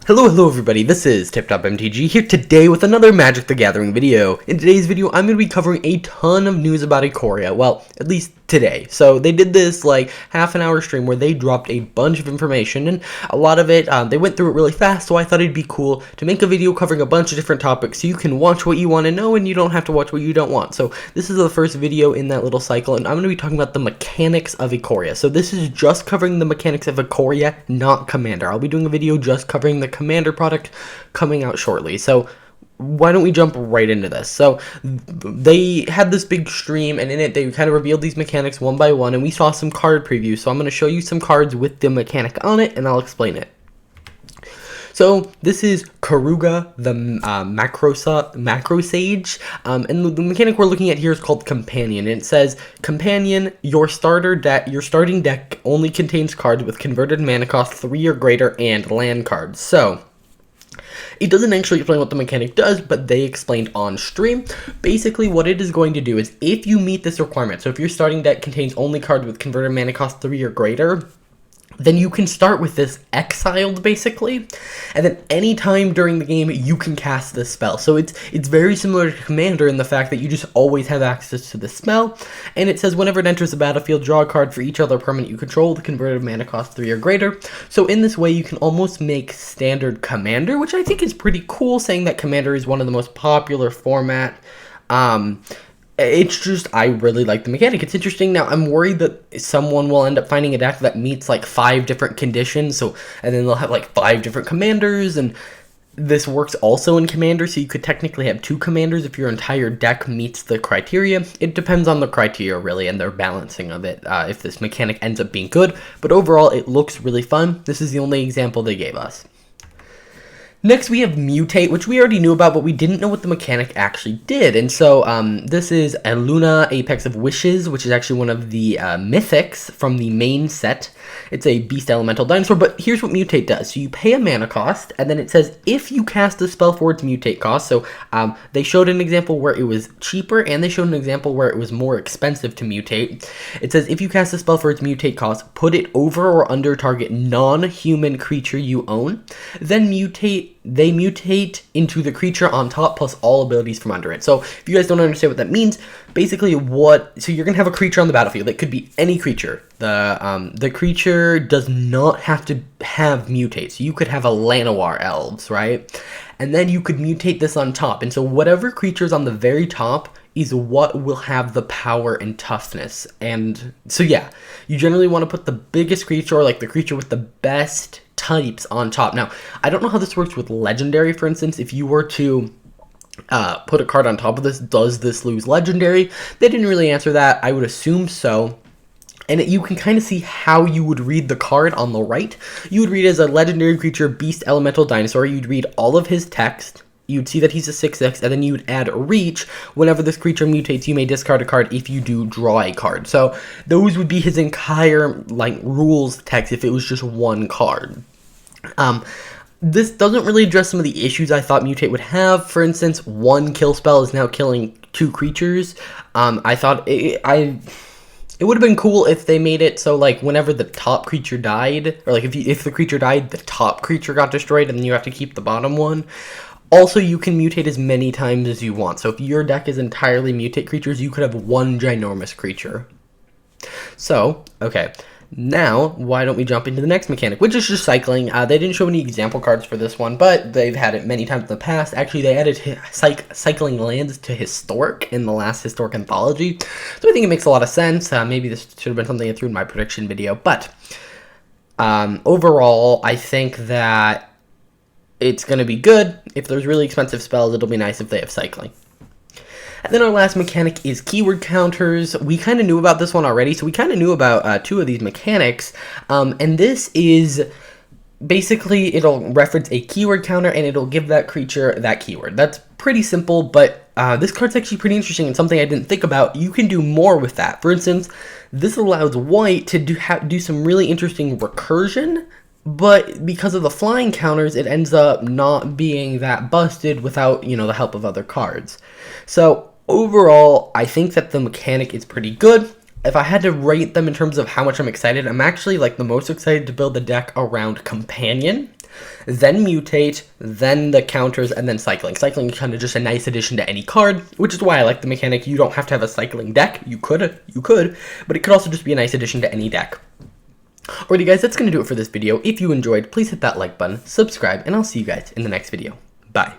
Hello everybody, this is TipTop MTG here today with another Magic the Gathering video. In today's video, I'm going to be covering a ton of news about Ikoria, well, at least today. So they did this like half an hour stream where they dropped a bunch of information, and a lot of it, they went through it really fast, so I thought it'd be cool to make a video covering a bunch of different topics so you can watch what you want to know and you don't have to watch what you don't want. So this is the first video in that little cycle, and I'm going to be talking about the mechanics of Ikoria. So this is just covering the mechanics of Ikoria, not Commander. I'll be doing a video just covering the Commander product coming out shortly. So why don't we jump right into this? So they had this big stream, and in it they kind of revealed these mechanics one by one, and we saw some card previews. So I'm going to show you some cards with the mechanic on it, and I'll explain it. So this is Karuga, the Macro Sage, and the mechanic we're looking at here is called Companion. And it says, Companion, your starting deck only contains cards with converted mana cost 3 or greater and land cards. So it doesn't actually explain what the mechanic does, but they explained on stream. Basically, what it is going to do is, if you meet this requirement, so if your starting deck contains only cards with converted mana cost 3 or greater, then you can start with this exiled, basically, and then anytime during the game, you can cast this spell. So it's very similar to Commander in the fact that you just always have access to the spell, and it says whenever it enters the battlefield, draw a card for each other permanent you control with converted mana cost 3 or greater. So in this way, you can almost make standard Commander, which I think is pretty cool, saying that Commander is one of the most popular format. It's just, I really like the mechanic. It's interesting. Now, I'm worried that someone will end up finding a deck that meets like 5 different conditions, and then they'll have like 5 different commanders, and this works also in Commander, so you could technically have 2 commanders if your entire deck meets the criteria. It depends on the criteria, really, and their balancing of it, if this mechanic ends up being good, but overall, it looks really fun. This is the only example they gave us. Next, we have Mutate, which we already knew about, but we didn't know what the mechanic actually did. And so this is a Luna Apex of Wishes, which is actually one of the mythics from the main set. It's a beast elemental dinosaur, but here's what Mutate does. So you pay a mana cost, and then it says if you cast a spell for its Mutate cost. So they showed an example where it was cheaper, and they showed an example where it was more expensive to mutate. It says if you cast a spell for its Mutate cost, put it over or under target non-human creature you own, then they mutate into the creature on top plus all abilities from under it. So if you guys don't understand what that means, basically so you're gonna have a creature on the battlefield. It could be any creature. The creature does not have to have mutate. So you could have a Llanowar Elves, right? And then you could mutate this on top. And so whatever creature's on the very top is what will have the power and toughness. And so yeah, you generally want to put the biggest creature, or like the creature with the best types, on top. Now, I don't know how this works with Legendary, for instance. If you were to put a card on top of this, does this lose Legendary? They didn't really answer that. I would assume so. And you can kind of see how you would read the card on the right. You would read as a legendary creature, beast elemental dinosaur. You'd read all of his text. You'd see that he's a 6/6, and then you'd add reach. Whenever this creature mutates, you may discard a card if you do draw a card. So those would be his entire like rules text if it was just one card. This doesn't really address some of the issues I thought Mutate would have. For instance, one kill spell is now killing 2 creatures. I thought it would have been cool if they made it so like whenever the top creature died, or like if the creature died, the top creature got destroyed, and then you have to keep the bottom one. Also, you can mutate as many times as you want. So if your deck is entirely mutate creatures, you could have one ginormous creature. So, okay. Now, why don't we jump into the next mechanic, which is just cycling. They didn't show any example cards for this one, but they've had it many times in the past. Actually, they added cycling lands to Historic in the last Historic Anthology, so I think it makes a lot of sense. Maybe this should have been something I threw in my prediction video, but overall, I think that it's going to be good. If there's really expensive spells, it'll be nice if they have cycling. And then our last mechanic is keyword counters. We kind of knew about this one already, so we kind of knew about 2 of these mechanics. And this is basically, it'll reference a keyword counter, and it'll give that creature that keyword. That's pretty simple, but this card's actually pretty interesting and something I didn't think about. You can do more with that. For instance, this allows white to do some really interesting recursion, but because of the flying counters, it ends up not being that busted without, the help of other cards. So overall, I think that the mechanic is pretty good. If I had to rate them in terms of how much I'm excited, I'm actually like the most excited to build the deck around Companion. then Mutate, then the counters, and then Cycling. Cycling is kind of just a nice addition to any card, which is why I like the mechanic. You don't have to have a Cycling deck. You could, but it could also just be a nice addition to any deck. Alrighty guys, that's going to do it for this video. If you enjoyed, please hit that like button, subscribe, and I'll see you guys in the next video. Bye.